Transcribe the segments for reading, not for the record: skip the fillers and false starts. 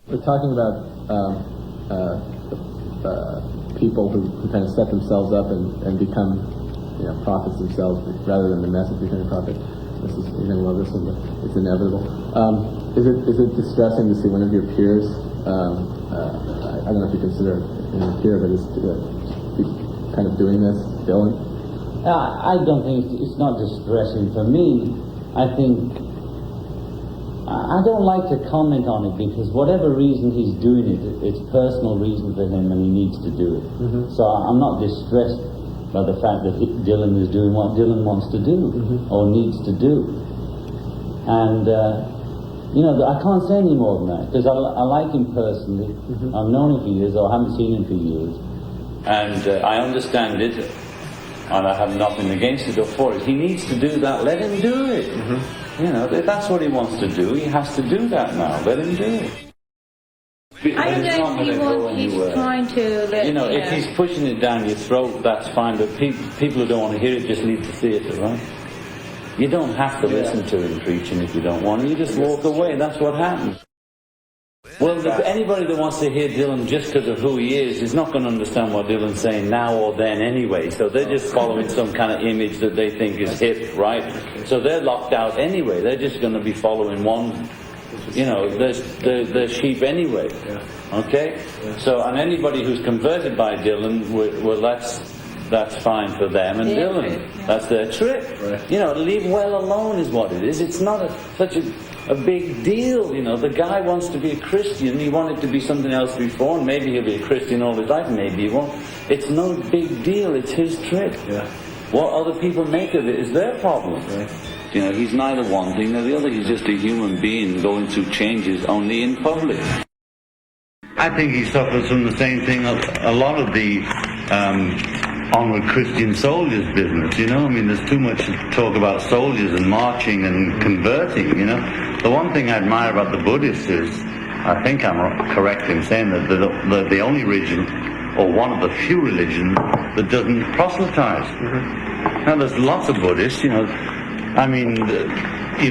We're talking about people who kind of set themselves up and become, prophets themselves rather than the message becoming a prophet. You're going to love this one, but it's inevitable. Is it distressing to see one of your peers? I don't know if you consider your peer, but is kind of doing this, Dylan? I don't think it's not distressing for me. I think I don't like to comment on it because whatever reason he's doing it, it's personal reason for him and he needs to do it. Mm-hmm. So I'm not distressed by the fact that Dylan is doing what Dylan wants to do or needs to do. And, I can't say any more than that because I like him personally. Mm-hmm. I've known him for years or I haven't seen him for years. And I understand it and I have nothing against it or for it. He needs to do that. Let him do it. Mm-hmm. If that's what he wants to do, he has to do that now. Let him do it. I don't know if he's trying to let if he's pushing it down your throat, that's fine, but people who don't want to hear it just need to see it, right? You don't have to listen to him preaching if you don't want to. You just walk away. That's what happens. Well, anybody that wants to hear Dylan just because of who he is not going to understand what Dylan's saying now or then anyway. So they're just following some kind of image that they think is hip, right? So they're locked out anyway. They're just going to be following one, they're sheep anyway. Okay? So, and anybody who's converted by Dylan, well, that's fine for them and Dylan. That's their trip. Right. Leave well alone is what it is. It's not such a big deal, The guy wants to be a Christian. He wanted to be something else before, and maybe he'll be a Christian all his life. Maybe he won't. It's no big deal. It's his trip. Yeah. What other people make of it is their problem. Right. He's neither one thing nor the other. He's just a human being going through changes only in public. I think he suffers from the same thing a lot of the onward Christian soldiers business, there's too much talk about soldiers and marching and converting, The one thing I admire about the Buddhists is, I think I'm correct in saying that they're the only religion, or one of the few religions, that doesn't proselytize. Mm-hmm. Now there's lots of Buddhists, you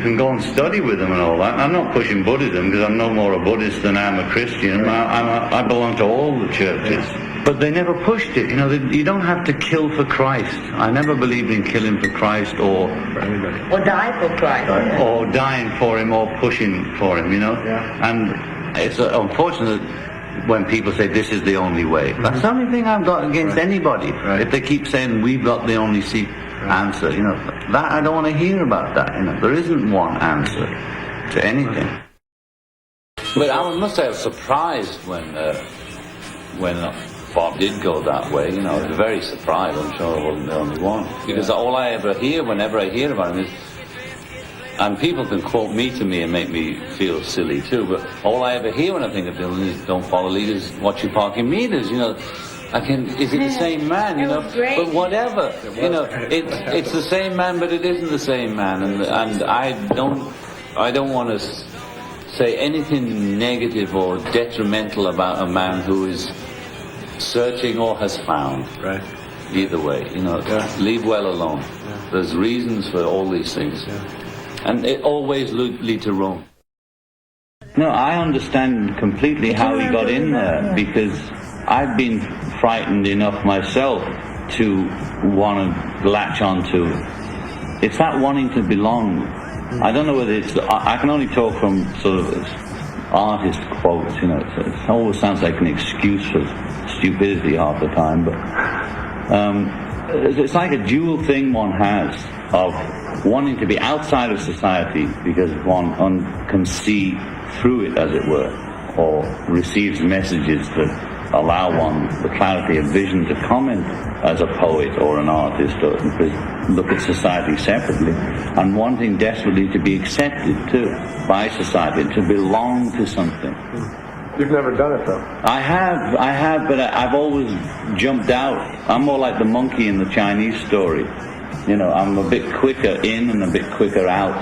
can go and study with them and all that. I'm not pushing Buddhism because I'm no more a Buddhist than I am a Christian. I belong to all the churches. But they never pushed it. You don't have to kill for Christ. I never believed in killing for Christ or die for Christ. Or dying for him or pushing for him, Yeah. And it's unfortunate when people say this is the only way. Mm-hmm. That's the only thing I've got against anybody. Right. If they keep saying we've got the only answer, that I don't want to hear about that. There isn't one answer to anything. But I must say I was surprised when Bob did go that way. I was very surprised. I'm sure I wasn't the only one. Because all I ever hear, whenever I hear about him, is, and people can quote me to me and make me feel silly too, but all I ever hear when I think of Dylan is don't follow leaders, watch your parking meters, is it the same man, But whatever, it's the same man, but it isn't the same man, and I don't want to say anything negative or detrimental about a man who is searching or has found. Right. Either way, leave well alone. Yeah. There's reasons for all these things, and it always lead to Rome. No, I understand completely how he got in there because I've been frightened enough myself to want to latch onto. It's that wanting to belong. I don't know whether it's. I can only talk from sort of artist quotes. It always sounds like an excuse for stupidity half the time, but it's like a dual thing one has of wanting to be outside of society because one can see through it, as it were, or receives messages that allow one the clarity of vision to comment as a poet or an artist or look at society separately, and wanting desperately to be accepted too by society, to belong to something. You've never done it though. I have, but I've always jumped out. I'm more like the monkey in the Chinese story. I'm a bit quicker in and a bit quicker out.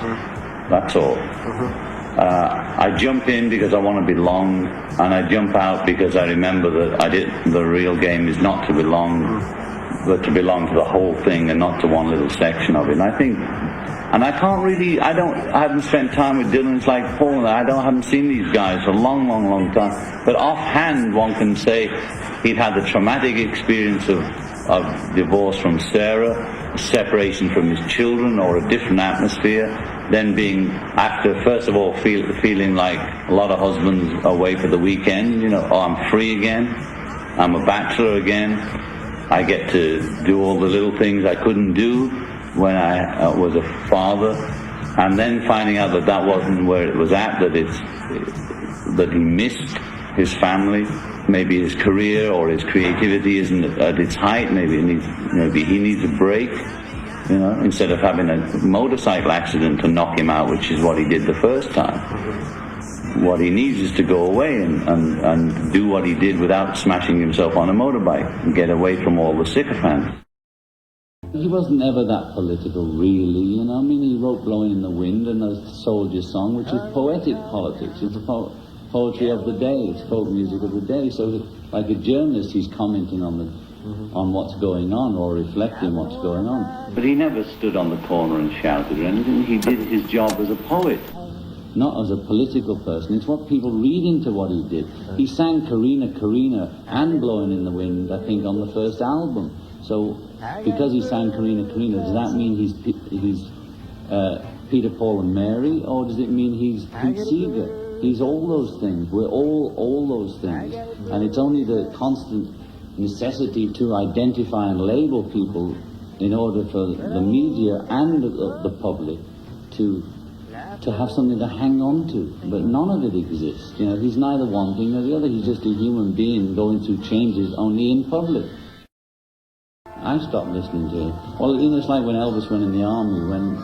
That's all. I jump in because I want to belong, and I jump out because I remember that the real game is not to belong, but to belong to the whole thing and not to one little section of it. And I think And I haven't spent time with Dylan. It's like Paul and I haven't seen these guys for a long, long, long time. But offhand, one can say he'd had the traumatic experience of divorce from Sarah, separation from his children, or a different atmosphere. Then being, after, first of all, feeling like a lot of husbands away for the weekend, oh, I'm free again, I'm a bachelor again, I get to do all the little things I couldn't do when I was a father, and then finding out that wasn't where it was at, that he missed his family, maybe his career or his creativity isn't at its height, maybe he needs a break, instead of having a motorcycle accident to knock him out, which is what he did the first time. What he needs is to go away and do what he did without smashing himself on a motorbike and get away from all the sycophants. He wasn't ever that political, really, I mean, he wrote Blowing in the Wind and a Soldier Song, which is poetic politics. It's poetry of the day, it's folk music of the day. So, like a journalist, he's commenting on what's going on, or reflecting what's going on. But he never stood on the corner and shouted or anything. He did his job as a poet. Not as a political person. It's what people read into what he did. He sang Karina, Karina and Blowing in the Wind, I think, on the first album. So, because he sang Karina, Karina, does that mean he's Peter, Paul and Mary, or does it mean he's Pete Seeger? He's all those things. We're all those things. And it's only the constant necessity to identify and label people in order for the media and the public to have something to hang on to. But none of it exists. He's neither one thing nor the other. He's just a human being going through changes only in public. I stopped listening to him. Well, it's like when Elvis went in the army.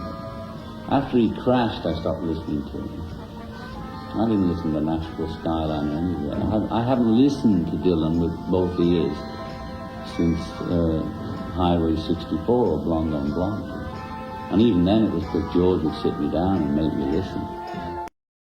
After he crashed, I stopped listening to him. I didn't listen to Nashville Skyline anyway. I haven't listened to Dylan with both ears since Highway 64 or Blonde on Blonde. And even then it was because George would sit me down and make me listen.